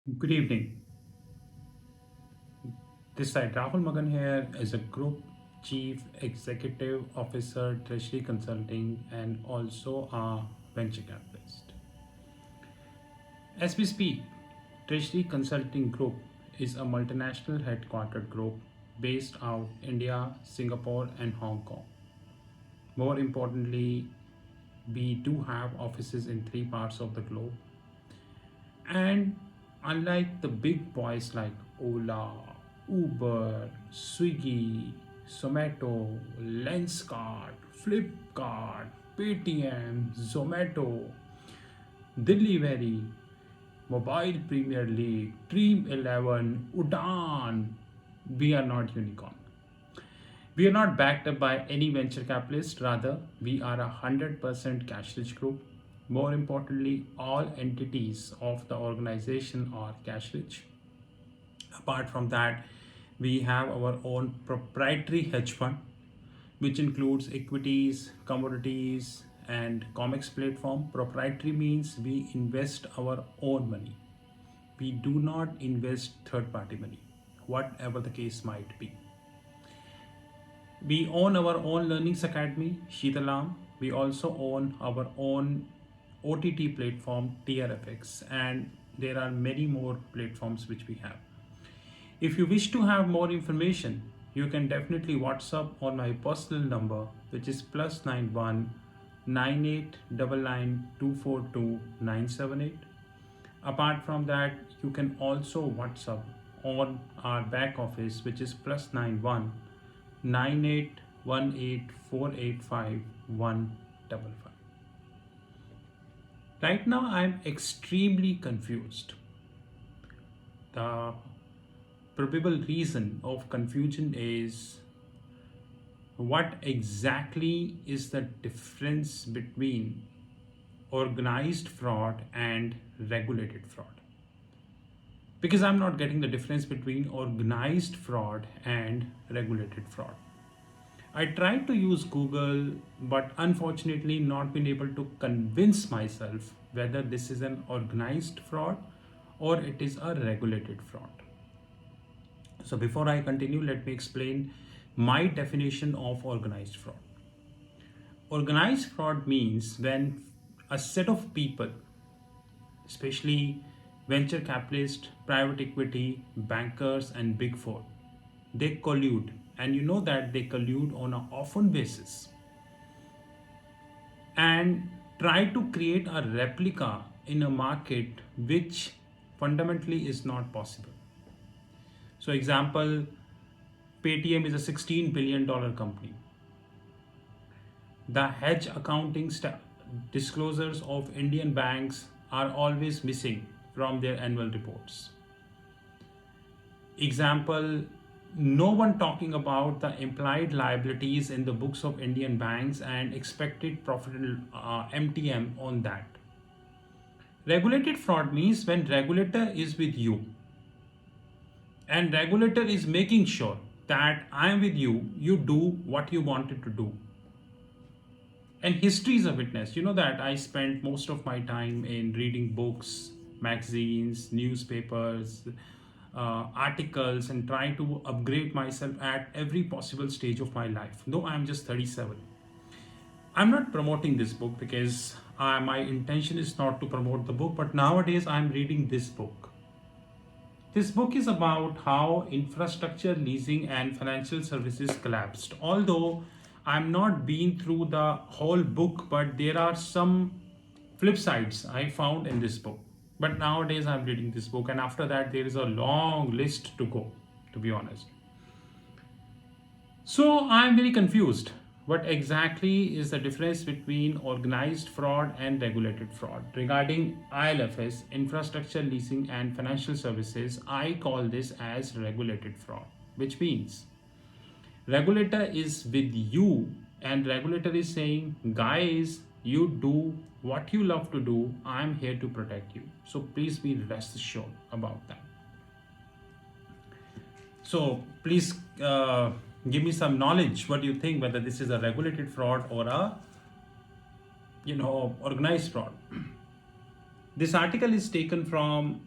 Good evening. This side Rahul Magan here as a Group Chief Executive Officer, Treasury Consulting, and also a venture capitalist. As we speak, Treasury Consulting Group is a multinational headquartered group based out India, Singapore, and Hong Kong. More importantly, we do have offices in three parts of the globe. And unlike the big boys like Ola, Uber, Swiggy, Zomato, Lenskart, Flipkart, Paytm, Zomato, Delivery, Mobile Premier League, Dream 11, Udan, we are not unicorn. We are not backed up by any venture capitalist, rather, we are a 100% cash rich group. More importantly, all entities of the organization are cash rich. Apart from that, we have our own proprietary hedge fund, which includes equities, commodities, and comics platform. Proprietary means we invest our own money. We do not invest third party money, whatever the case might be. We own our own learnings academy, Sheetalam. We also own our own OTT platform, TRFX, and there are many more platforms which we have. If you wish to have more information, you can definitely WhatsApp on my personal number, which is +91 9899242978. Apart from that, you can also WhatsApp on our back office, which is +91 9818485155. Right now, I'm extremely confused. The probable reason of confusion is what exactly is the difference between organized fraud and regulated fraud? Because I'm not getting the difference between organized fraud and regulated fraud. I tried to use Google, but unfortunately not been able to convince myself whether this is an organized fraud or it is a regulated fraud. So before I continue, let me explain my definition of organized fraud. Organized fraud means when a set of people, especially venture capitalists, private equity, bankers, and big four, they collude, and you know that they collude on an often basis and try to create a replica in a market which fundamentally is not possible. So example, Paytm is a $16 billion company. The hedge accounting disclosures of Indian banks are always missing from their annual reports. Example, no one talking about the implied liabilities in the books of Indian banks and expected profit MTM on that. Regulated fraud means when regulator is with you and regulator is making sure that I am with you, you do what you wanted to do. And history is a witness. You know that I spent most of my time in reading books, magazines, newspapers, articles, and trying to upgrade myself at every possible stage of my life. Though I'm just 37. I'm not promoting this book because my intention is not to promote the book, but nowadays I'm reading this book. This book is about how infrastructure leasing and financial services collapsed. Although I'm not been through the whole book, but there are some flip sides I found in this book. But nowadays I'm reading this book, and after that, there is a long list to go, to be honest. So I'm very confused. What exactly is the difference between organized fraud and regulated fraud? Regarding ILFS, infrastructure leasing and financial services, I call this as regulated fraud, which means regulator is with you and regulator is saying, guys, you do what you love to do. I'm here to protect you. So please be rest assured about that. So please give me some knowledge. What do you think? Whether this is a regulated fraud or a organized fraud. This article is taken from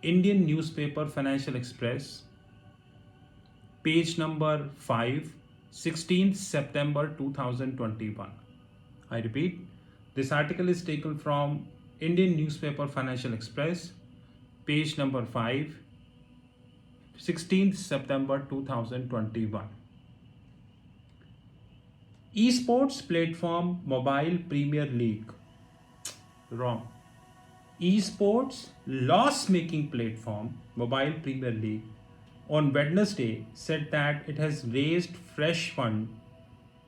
Indian newspaper Financial Express, page number 5, 16th September 2021. I repeat, this article is taken from Indian newspaper Financial Express, page number 5, 16th September 2021. Esports platform Mobile Premier League. Wrong. Esports loss-making platform Mobile Premier League on Wednesday said that it has raised fresh fund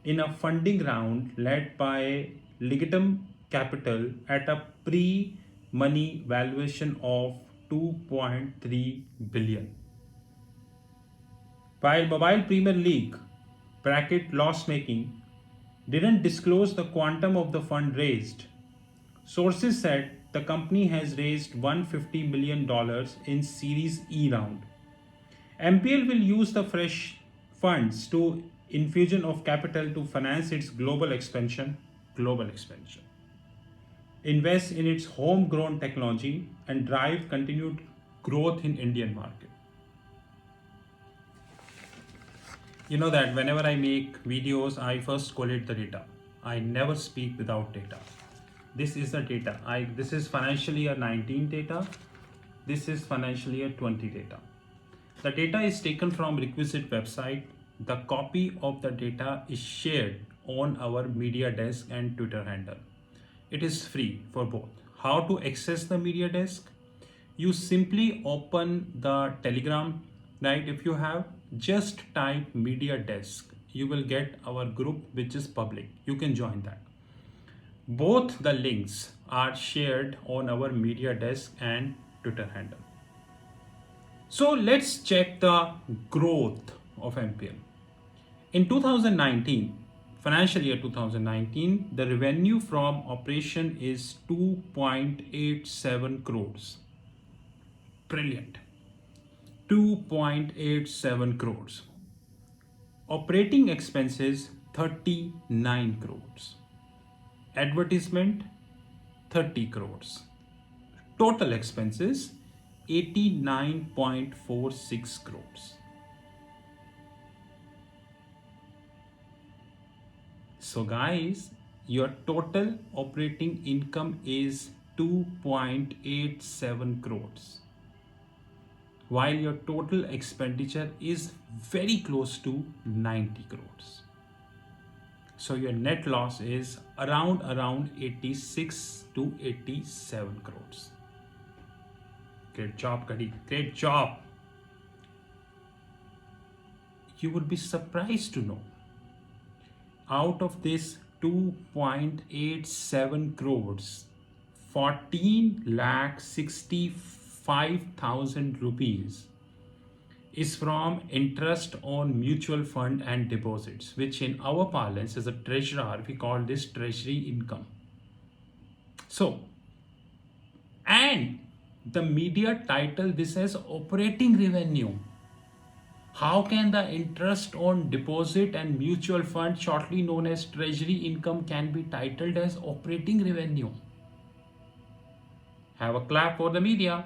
in a funding round led by Legitim Capital at a pre-money valuation of 2.3 billion. While Mobile Premier League bracket loss making didn't disclose the quantum of the fund raised, sources said the company has raised $150 million in Series E round. MPL will use the fresh funds to infusion of capital to finance its global expansion, invest in its homegrown technology and drive continued growth in Indian market. You know that whenever I make videos, I first collate the data. I never speak without data. This is the data. This is financial year 19 data. This is financial year 20 data. The data is taken from requisite website. The copy of the data is shared on our media desk and Twitter handle. It is free for both. How to access the media desk? You simply open the Telegram, right? If you have, just type media desk. You will get our group, which is public. You can join that. Both the links are shared on our media desk and Twitter handle. So let's check the growth of MPL. In 2019, financial year 2019, the revenue from operation is 2.87 crores. Brilliant. 2.87 crores. Operating expenses 39 crores. Advertisement 30 crores. Total expenses 89.46 crores. So guys, your total operating income is 2.87 crores, while your total expenditure is very close to 90 crores. So your net loss is around 86 to 87 crores. Great job, Kadi. Great job. You would be surprised to know, out of this 2.87 crores, 14,65,000 rupees is from interest on mutual fund and deposits, which in our parlance as a treasurer, we call this treasury income. So, and the media title this as operating revenue. How can the interest on deposit and mutual fund, shortly known as treasury income, can be titled as operating revenue? Have a clap for the media.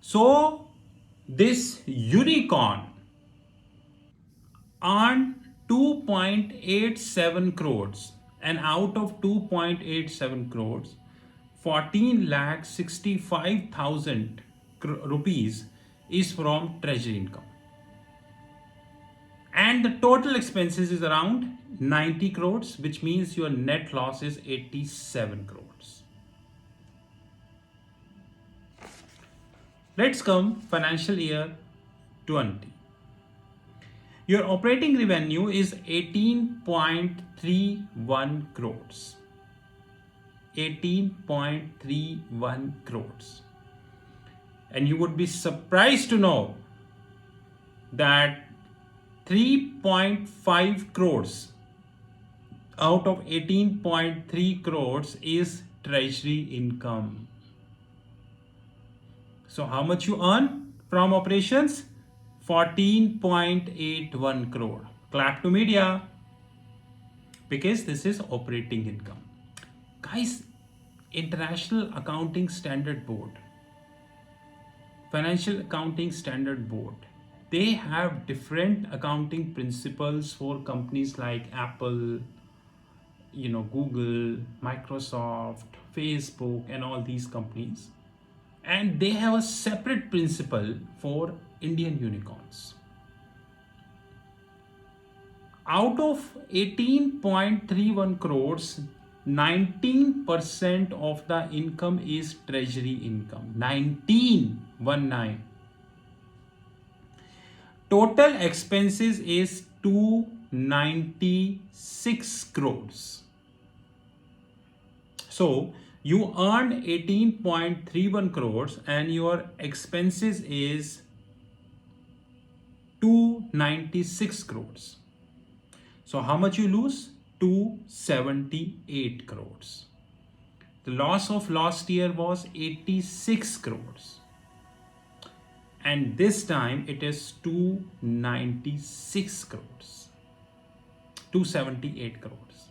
So this unicorn earned 2.87 crores, and out of 2.87 crores, 14,65,000 rupees is from treasury income. And the total expenses is around 90 crores, which means your net loss is 87 crores. Let's come financial year 20. Your operating revenue is 18.31 crores. 18.31 crores. And you would be surprised to know that 3.5 crores out of 18.3 crores is treasury income. So how much you earn from operations? 14.81 crore. Clap to media, because this is operating income. Guys, International Accounting Standard Board, Financial Accounting Standard Board, they have different accounting principles for companies like Apple, Google, Microsoft, Facebook, and all these companies. And they have a separate principle for Indian unicorns. Out of 18.31 crores, 19% of the income is treasury income. 19. Total expenses is 296 crores. So you earn 18.31 crores and your expenses is 296 crores. So how much you lose? 278 crores. The loss of last year was 86 crores. And this time it is 296 crores. 278 crores.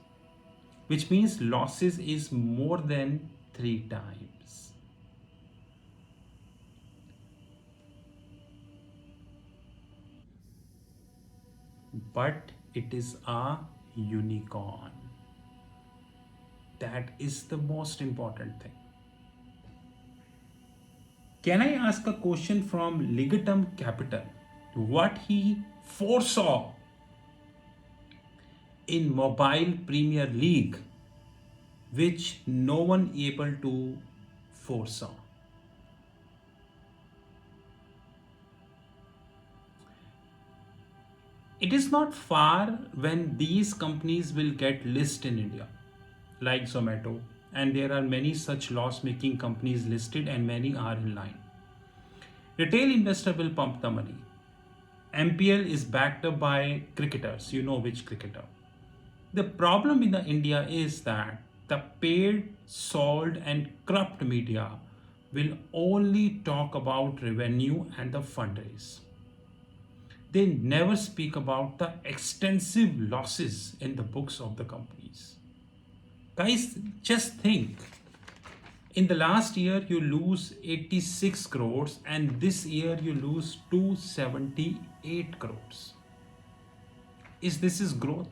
Which means losses is more than 3 times. But it is a unicorn. That is the most important thing. Can I ask a question from Ligatum Capital? What he foresaw in Mobile Premier League, which no one able to foresaw. It is not far when these companies will get listed in India, like Zomato, and there are many such loss-making companies listed and many are in line. Retail investor will pump the money. MPL is backed up by cricketers, you know which cricketer. The problem in the India is that the paid, sold and corrupt media will only talk about revenue and the fundraise. They never speak about the extensive losses in the books of the companies. Guys, just think. In the last year, you lose 86 crores and this year you lose 278 crores. This is growth?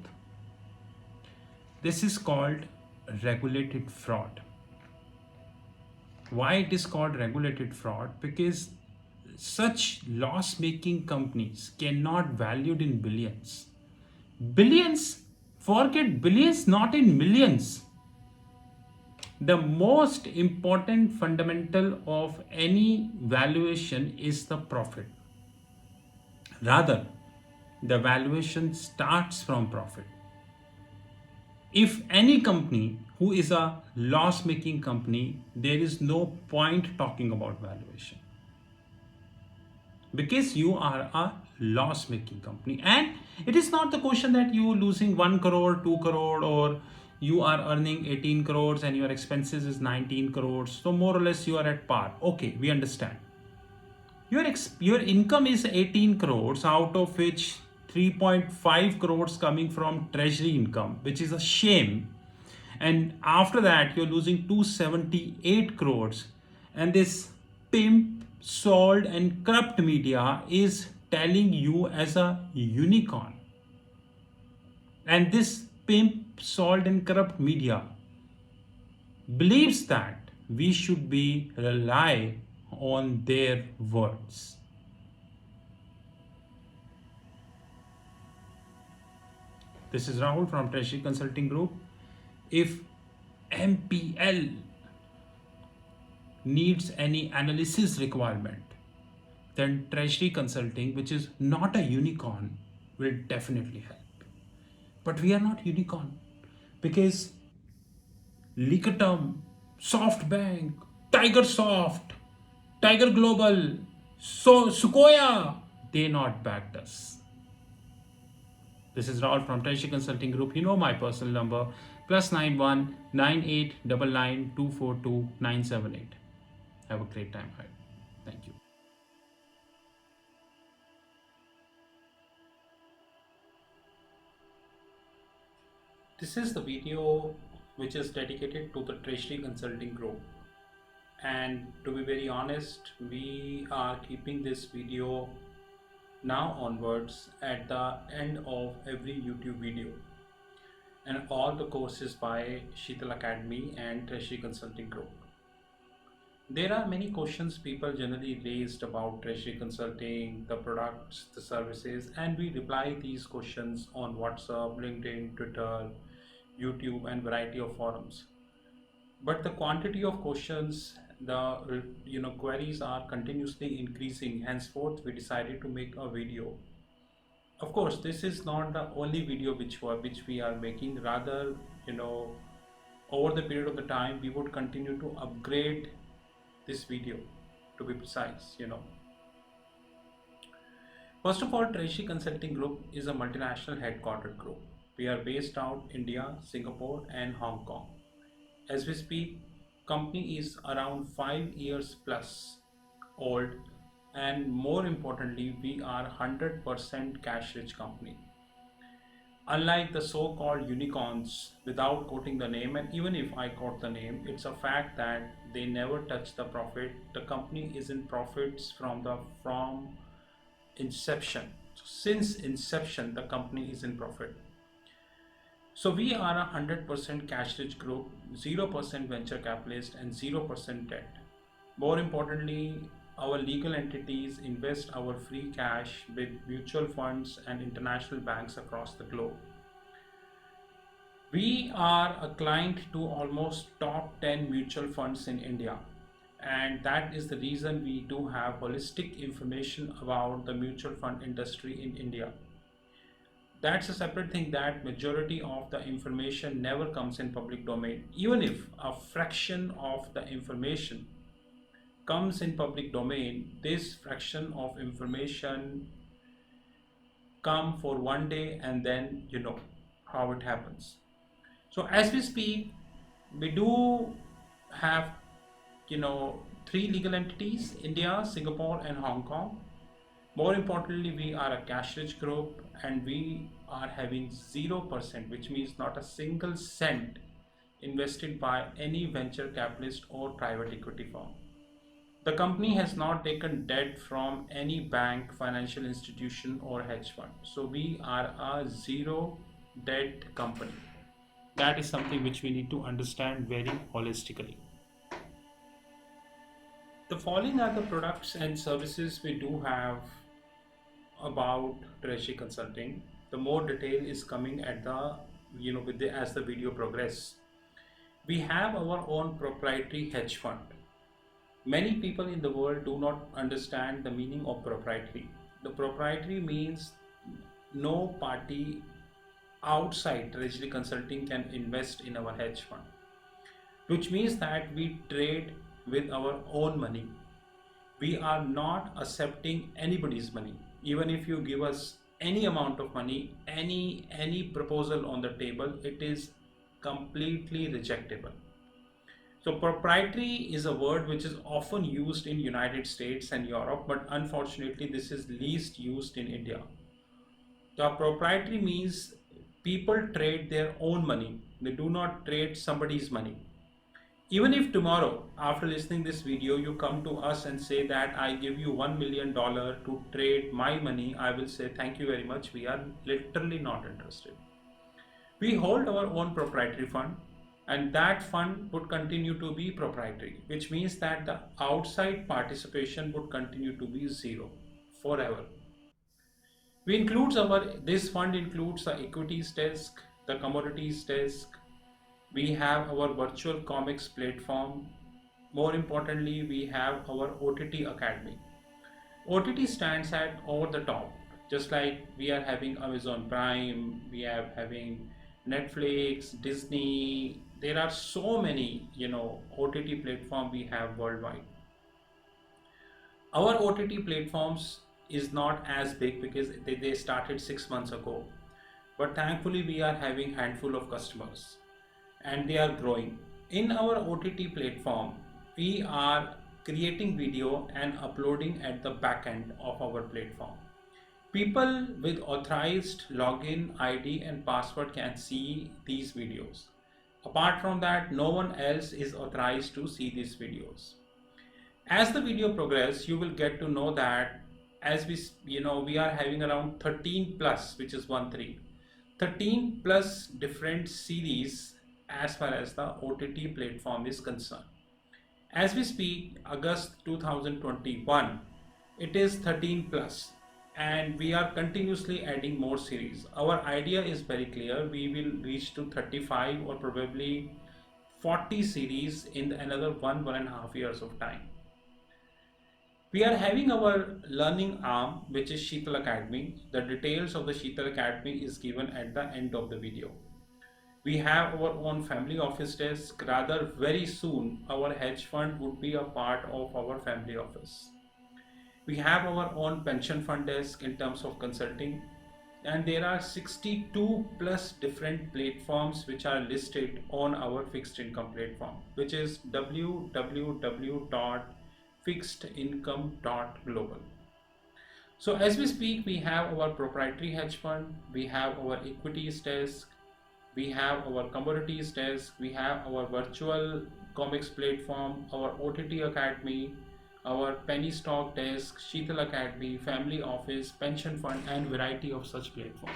This is called regulated fraud. Why it is called regulated fraud? Because such loss-making companies cannot valued in billions. Billions? Forget billions, not in millions. The most important fundamental of any valuation is the profit. Rather, the valuation starts from profit. If any company who is a loss-making company, there is no point talking about valuation. Because you are a loss-making company. And it is not the question that you losing 1 crore, 2 crore, or you are earning 18 crores and your expenses is 19 crores. So more or less you are at par. Okay, we understand. Your income is 18 crores, out of which 3.5 crores coming from treasury income, which is a shame. And after that, you're losing 278 crores. And this pimp, sold, and corrupt media is telling you as a unicorn. And this pimp, sold, and corrupt media believes that we should be rely on their words. This is Rahul from Treasury Consulting Group. If MPL needs any analysis requirement, then Treasury Consulting, which is not a unicorn, will definitely help. But we are not unicorn because Licatum, SoftBank, Tigersoft, Tiger Global, Sukoya, they not backed us. This is Rahul from Treasury Consulting Group. You know my personal number, +91 9899 242 978. Have a great time ahead. Thank you. This is the video which is dedicated to the Treasury Consulting Group. And to be very honest, we are keeping this video now onwards at the end of every YouTube video, and all the courses by Sheetal Academy and Treasury Consulting Group. There are many questions people generally raised about Treasury Consulting, the products, the services, and we reply these questions on WhatsApp, LinkedIn, Twitter, YouTube, and variety of forums. But the quantity of questions, the queries are continuously increasing. Henceforth, we decided to make a video. Of course, this is not the only video which we are making. Rather, over the period of the time, we would continue to upgrade this video, to be precise. First of all, Treasury Consulting Group is a multinational headquartered group. We are based out India, Singapore, and Hong Kong. As we speak, company is around 5 years plus old, and more importantly, we are 100% cash rich company. Unlike the so-called unicorns, without quoting the name, and even if I quote the name, it's a fact that they never touch the profit. The company is in profits from inception. So since inception, the company is in profit. So we are a 100% cash rich group, 0% venture capitalist, and 0% debt. More importantly, our legal entities invest our free cash with mutual funds and international banks across the globe. We are a client to almost top 10 mutual funds in India, and that is the reason we do have holistic information about the mutual fund industry in India. That's a separate thing, that majority of the information never comes in public domain. Even if a fraction of the information comes in public domain, this fraction of information come for one day, and then you know how it happens. So as we speak, we do have three legal entities: India, Singapore, and Hong Kong. More importantly, we are a cash rich group, and we are having 0%, which means not a single cent invested by any venture capitalist or private equity firm. The company has not taken debt from any bank, financial institution, or hedge fund. So we are a zero debt company. That is something which we need to understand very holistically. The following are the products and services we do have about Treasury Consulting. The more detail is coming at the as the video progress. We have our own proprietary hedge fund. Many people in the world do not understand the meaning of proprietary. The proprietary means no party outside Treasury Consulting can invest in our hedge fund, which means that we trade with our own money. We are not accepting anybody's money. Even if you give us any amount of money, any proposal on the table, it is completely rejectable. So proprietary is a word which is often used in United States and Europe, but unfortunately this is least used in India. The proprietary means people trade their own money. They do not trade somebody's money. Even if tomorrow, after listening this video, you come to us and say that I give you $1 million to trade my money, I will say thank you very much. We are literally not interested. We hold our own proprietary fund, and that fund would continue to be proprietary, which means that the outside participation would continue to be zero forever. This fund includes the equities desk, the commodities desk. We have our virtual comics platform. More importantly, we have our OTT Academy. OTT stands at over the top, just like we are having Amazon Prime, we are having Netflix, Disney. There are so many, OTT platform we have worldwide. Our OTT platforms is not as big because they started 6 months ago, but thankfully we are having handful of customers, and they are growing. In our OTT platform, we are creating video and uploading at the back end of our platform. People with authorized login ID and password can see these videos. Apart from that, no one else is authorized to see these videos. As the video progresses, you will get to know that as we are having around 13 plus, which is 13 plus different series as far as the OTT platform is concerned. As we speak, August 2021, it is 13 plus, and we are continuously adding more series. Our idea is very clear. We will reach to 35 or probably 40 series in another 1.5 years of time. We are having our learning arm, which is Sheetal Academy. The details of the Sheetal Academy is given at the end of the video. We have our own family office desk. Rather, very soon, our hedge fund would be a part of our family office. We have our own pension fund desk in terms of consulting. And there are 62 plus different platforms which are listed on our fixed income platform, which is www.fixedincome.global. So as we speak, we have our proprietary hedge fund, we have our equities desk, we have our commodities desk, we have our virtual comics platform, our OTT Academy, our penny stock desk, Sheetal Academy, family office, pension fund, and variety of such platforms.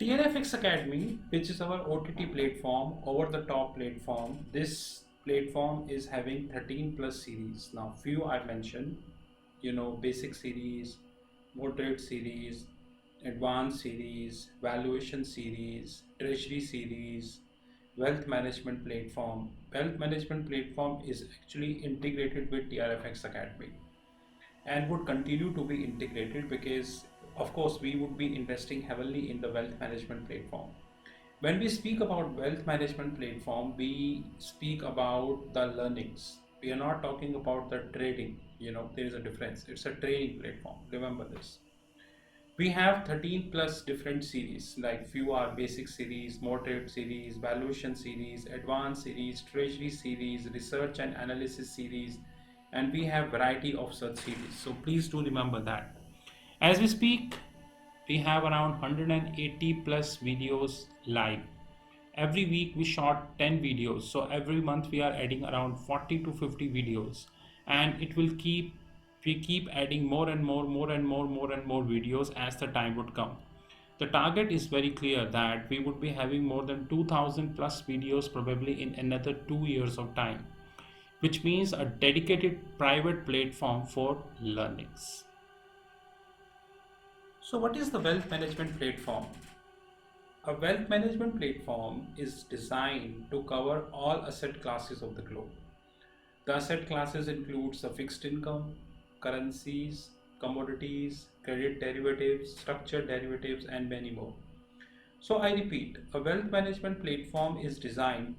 TRFX Academy, which is our OTT platform, over the top platform. This platform is having 13 plus series. Now, few I mentioned, basic series, moderate series, advanced series, valuation series, treasury series, wealth management platform. Wealth management platform is actually integrated with TRFX Academy and would continue to be integrated because of course we would be investing heavily in the wealth management platform. When we speak about wealth management platform, we speak about the learnings. We are not talking about the trading. There is a difference. It's a trading platform. Remember this. We have 13 plus different series, like few are basic series, moderate series, valuation series, advanced series, treasury series, research and analysis series, and we have variety of such series. So please do remember that. As we speak, we have around 180 plus videos live. Every week we shot 10 videos, so every month we are adding around 40 to 50 videos, and it will keep adding more and more videos as the time would come. The target is very clear that we would be having more than 2000 plus videos probably in another 2 years of time, which means a dedicated private platform for learnings. So what is the wealth management platform? A wealth management platform is designed to cover all asset classes of the globe. The asset classes includes the fixed income, currencies, commodities, credit derivatives, structured derivatives, and many more. So I repeat, a wealth management platform is designed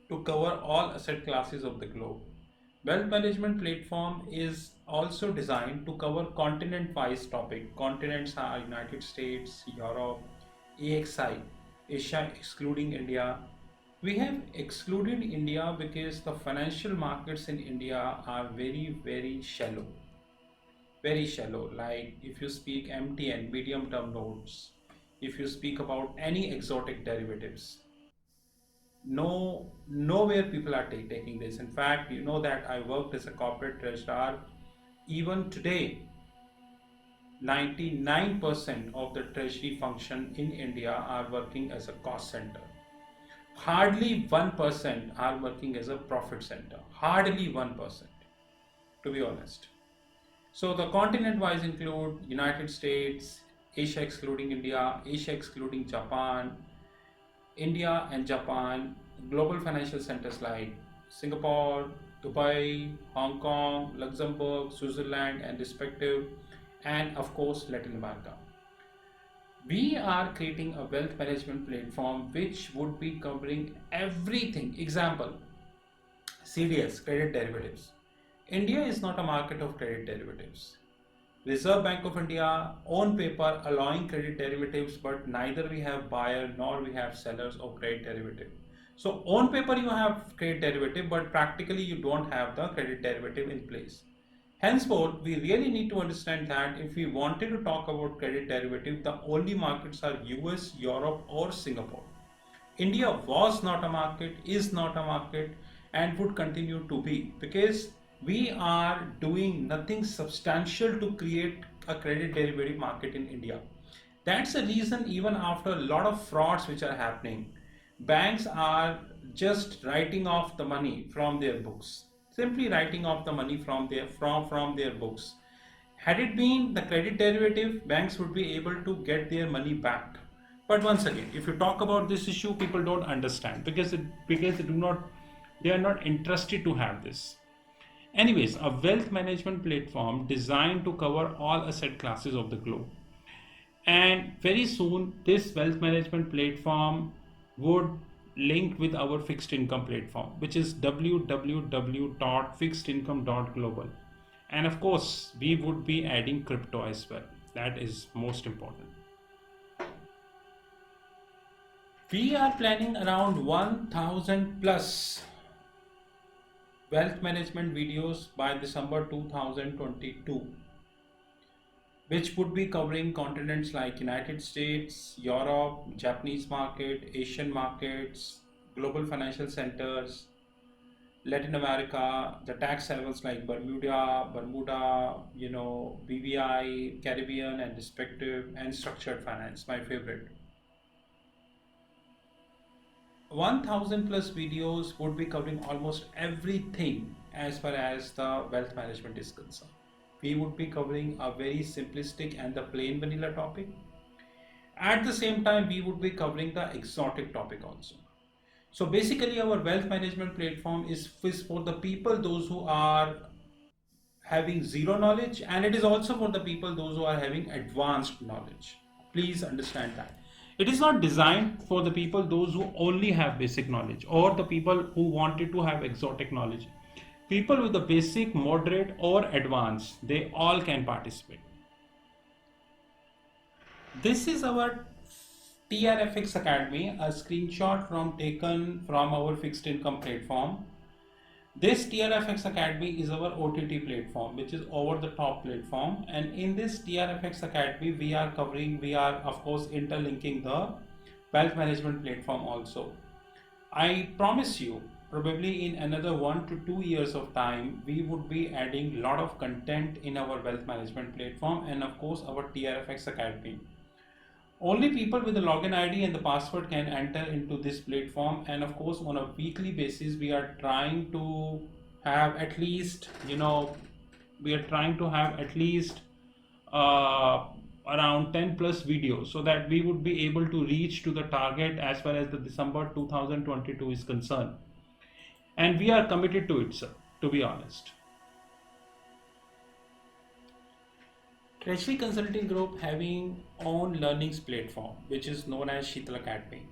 to cover all asset classes of the globe. Wealth management platform is also designed to cover continent-wise topic. Continents are United States, Europe, AXI, Asia excluding India. We have excluded India because the financial markets in India are very, very shallow. Very shallow. Like if you speak MTN, medium term notes, if you speak about any exotic derivatives, nowhere people are taking this. In fact, you know that I worked as a corporate treasurer. Even today, 99% of the treasury function in India are working as a cost center. Hardly 1% are working as a profit center. Hardly 1%, to be honest. So the continent-wise include United States, Asia excluding India, Asia excluding Japan, India and Japan, global financial centers like Singapore, Dubai, Hong Kong, Luxembourg, Switzerland, and respective, and of course Latin America. We are creating a wealth management platform which would be covering everything. Example, CDS, credit derivatives. India is not a market of credit derivatives. Reserve Bank of India on paper allowing credit derivatives, but neither we have buyer nor we have sellers of credit derivative. So on paper you have credit derivative, but practically you don't have the credit derivative in place. Henceforth, we really need to understand that if we wanted to talk about credit derivative, the only markets are US, Europe, or Singapore. India was not a market, is not a market, and would continue to be, because we are doing nothing substantial to create a credit derivative market in India. That's the reason, even after a lot of frauds which are happening, banks are just writing off the money from their books. Simply writing off the money from their books. Had it been the credit derivative, banks would be able to get their money back. But once again, if you talk about this issue, people don't understand because they are not interested to have this. Anyways, a wealth management platform designed to cover all asset classes of the globe. And very soon, this wealth management platform would link with our fixed income platform, which is www.fixedincome.global. And of course, we would be adding crypto as well. That is most important. We are planning around 1000 plus wealth management videos by December 2022, which would be covering continents like United States, Europe, Japanese market, Asian markets, global financial centers, Latin America, the tax havens like Bermuda, BVI, Caribbean, and respective, and structured finance, my favorite. 1000 plus videos would be covering almost everything as far as the wealth management is concerned. We would be covering a very simplistic and the plain vanilla topic. At the same time, we would be covering the exotic topic also. So basically, our wealth management platform is for the people, those who are having zero knowledge, and it is also for the people, those who are having advanced knowledge. Please understand that. It is not designed for the people, those who only have basic knowledge, or the people who wanted to have exotic knowledge. People with the basic, moderate, or advanced, they all can participate. This is our TRFX Academy, a screenshot from taken from our fixed income platform. This TRFX Academy is our OTT platform, which is over the top platform. And in this TRFX Academy, we are of course interlinking the wealth management platform also. I promise you, probably in another 1 to 2 years of time, we would be adding a lot of content in our wealth management platform and of course our TRFX Academy. Only people with the login ID and the password can enter into this platform, and of course on a weekly basis we are trying to have at least uh, around 10 plus videos, so that we would be able to reach to the target as far as the December 2022 is concerned, and we are committed to it, sir, to be honest. Treasury Consulting Group having own learnings platform, which is known as Sheetal Academy.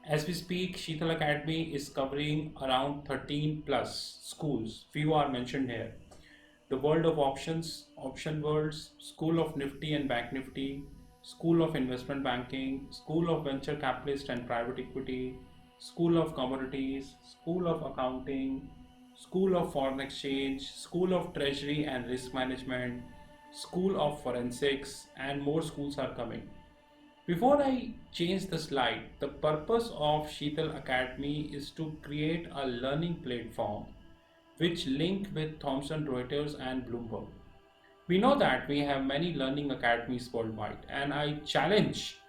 As we speak, Sheetal Academy is covering around 13 plus schools. Few are mentioned here. The World of Options, Option Worlds, School of Nifty and Bank Nifty, School of Investment Banking, School of Venture Capitalist and Private Equity, School of Commodities, School of Accounting, School of Foreign Exchange, School of Treasury and Risk Management, School of Forensics, and more schools are coming. Before I change the slide, the purpose of Sheetal Academy is to create a learning platform which link with Thomson Reuters and Bloomberg. We know that we have many learning academies worldwide, and I challenge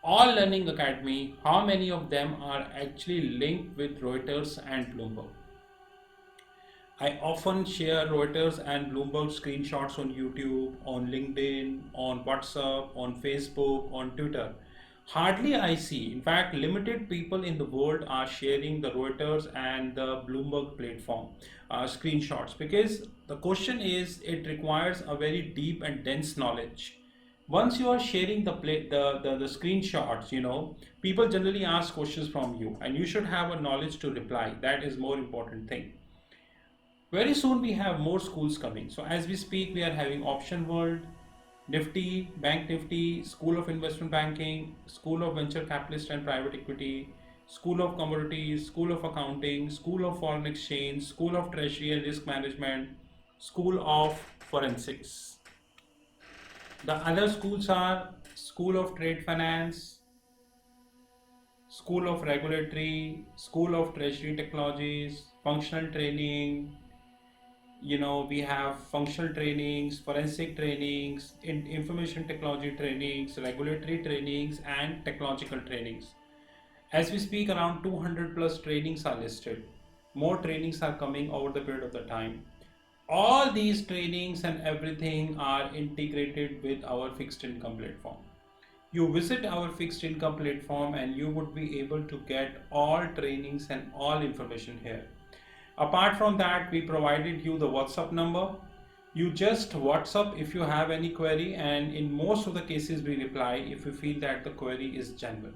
all learning academy, how many of them are actually linked with Reuters and Bloomberg. I often share Reuters and Bloomberg screenshots on YouTube, on LinkedIn, on WhatsApp, on Facebook, on Twitter. Hardly I see, in fact, limited people in the world are sharing the Reuters and the Bloomberg platform screenshots, because the question is it requires a very deep and dense knowledge. Once you are sharing the screenshots, people generally ask questions from you, and you should have a knowledge to reply. That is more important thing. Very soon we have more schools coming. So as we speak, we are having Option World, Nifty, Bank Nifty, School of Investment Banking, School of Venture Capitalist and Private Equity, School of Commodities, School of Accounting, School of Foreign Exchange, School of Treasury and Risk Management, School of Forensics. The other schools are School of Trade Finance, School of Regulatory, School of Treasury Technologies, Functional Training. We have functional trainings, forensic trainings, information technology trainings, regulatory trainings, and technological trainings. As we speak, around 200 plus trainings are listed. More trainings are coming over the period of the time. All these trainings and everything are integrated with our fixed income platform. You visit our fixed income platform and you would be able to get all trainings and all information here. Apart from that, we provided you the WhatsApp number. You just WhatsApp if you have any query, and in most of the cases we reply if we feel that the query is genuine.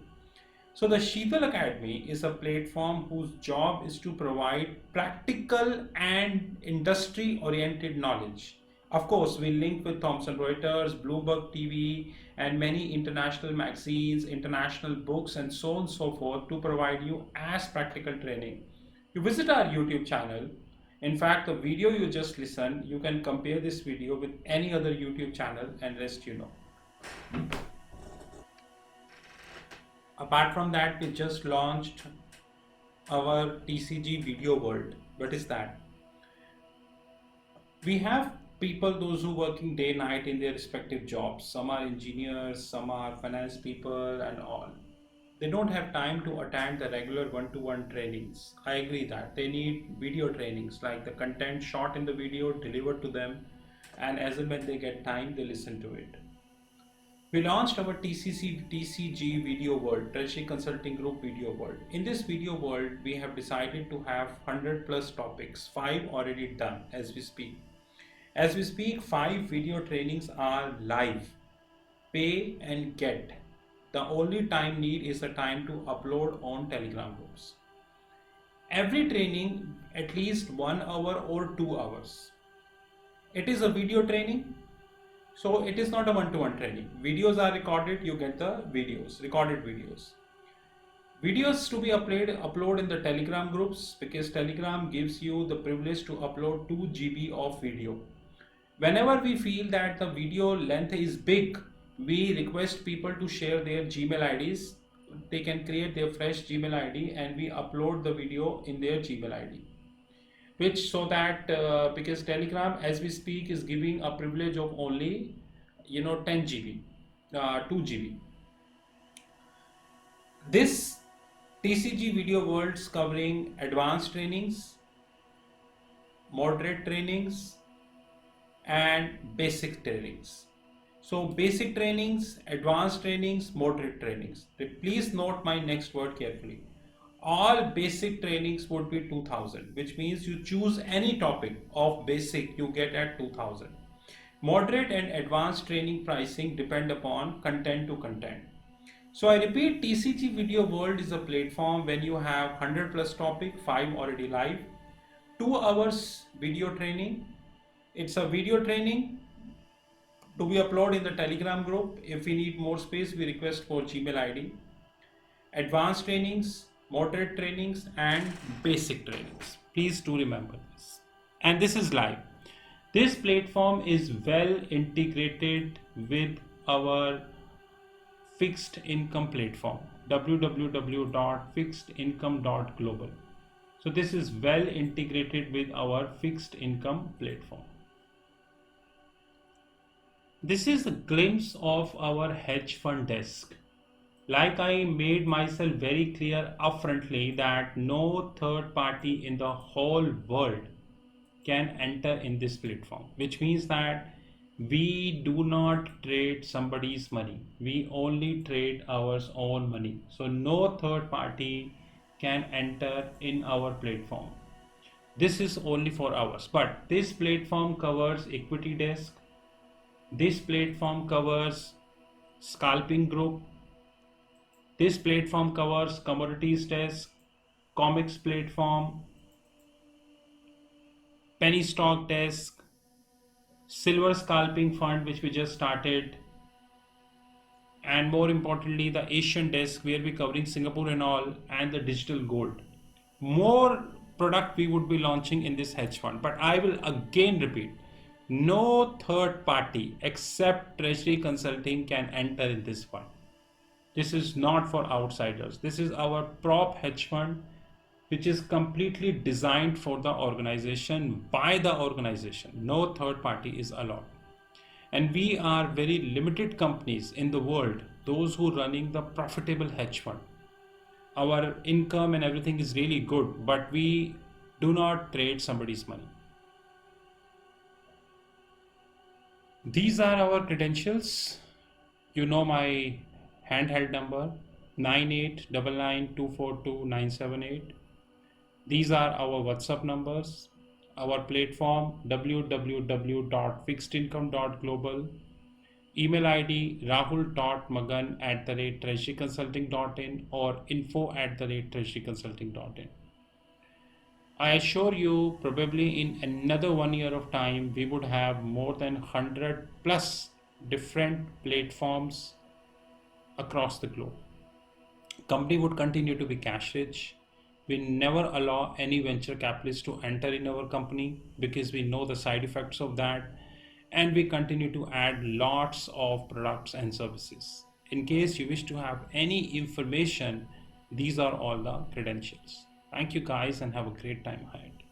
So the Sheetal Academy is a platform whose job is to provide practical and industry oriented knowledge. Of course, we link with Thomson Reuters, Bloomberg TV, and many international magazines, international books, and so on and so forth to provide you as practical training. You visit our YouTube channel. In fact, the video you just listened, you can compare this video with any other YouTube channel and rest you know. Apart from that, we just launched our TCG Video World. What is that? We have people, those who working day night in their respective jobs. Some are engineers, some are finance people and all. They don't have time to attend the regular one-to-one trainings. I agree that they need video trainings, like the content shot in the video delivered to them, and as and when they get time, they listen to it. We launched our TCG Video World, Treasury Consulting Group Video World. In this video world, we have decided to have 100 plus topics, 5 already done as we speak. As we speak, 5 video trainings are live, pay and get. The only time need is the time to upload on Telegram groups. Every training at least 1 hour or 2 hours. It is a video training. So it is not a one-to-one training. Videos are recorded, you get the videos, recorded videos. Videos to be upload in the Telegram groups, because Telegram gives you the privilege to upload 2 GB of video. Whenever we feel that the video length is big, we request people to share their Gmail IDs. They can create their fresh Gmail ID and we upload the video in their Gmail ID. Which so that because Telegram as we speak is giving a privilege of only 10 GB, 2 GB. This TCG Video Worlds covering advanced trainings, moderate trainings, and basic trainings. So basic trainings, advanced trainings, moderate trainings. Please note my next word carefully. All basic trainings would be 2000, which means you choose any topic of basic, you get at 2000. Moderate and advanced training pricing depend upon content to content. So I repeat, TCG Video World is a platform when you have 100 plus topic, 5 already live, 2 hours video training. It's a video training to be uploaded in the Telegram group. If we need more space, we request for Gmail ID. Advanced trainings, moderate trainings, and basic trainings. Please do remember this. And this is live. This platform is well integrated with our fixed income platform, www.fixedincome.global. So this is well integrated with our fixed income platform. This is a glimpse of our hedge fund desk. Like I made myself very clear upfrontly that no third party in the whole world can enter in this platform, which means that we do not trade somebody's money. We only trade our own money. So no third party can enter in our platform. This is only for ours. But this platform covers equity desk. This platform covers scalping group. This platform covers commodities desk, comics platform, penny stock desk, silver scalping fund which we just started, and more importantly the Asian desk where we're covering Singapore and all, and the digital gold. More product we would be launching in this hedge fund. But I will again repeat, no third party except Treasury Consulting can enter in this fund. This is not for outsiders. This is our prop hedge fund, which is completely designed for the organization, by the organization. No third party is allowed. And we are very limited companies in the world, those who are running the profitable hedge fund. Our income and everything is really good, but we do not trade somebody's money. These are our credentials. You know my handheld number 9899242978. These are our WhatsApp numbers, our platform www.fixedincome.global, email ID rahul.magan@treasuryconsulting.in or info@treasuryconsulting.in. I assure you, probably in another 1 year of time, we would have more than 100 plus different platforms across the globe. Company would continue to be cash rich. We never allow any venture capitalist to enter in our company because we know the side effects of that. And we continue to add lots of products and services. In case you wish to have any information, these are all the credentials. Thank you guys and have a great time ahead.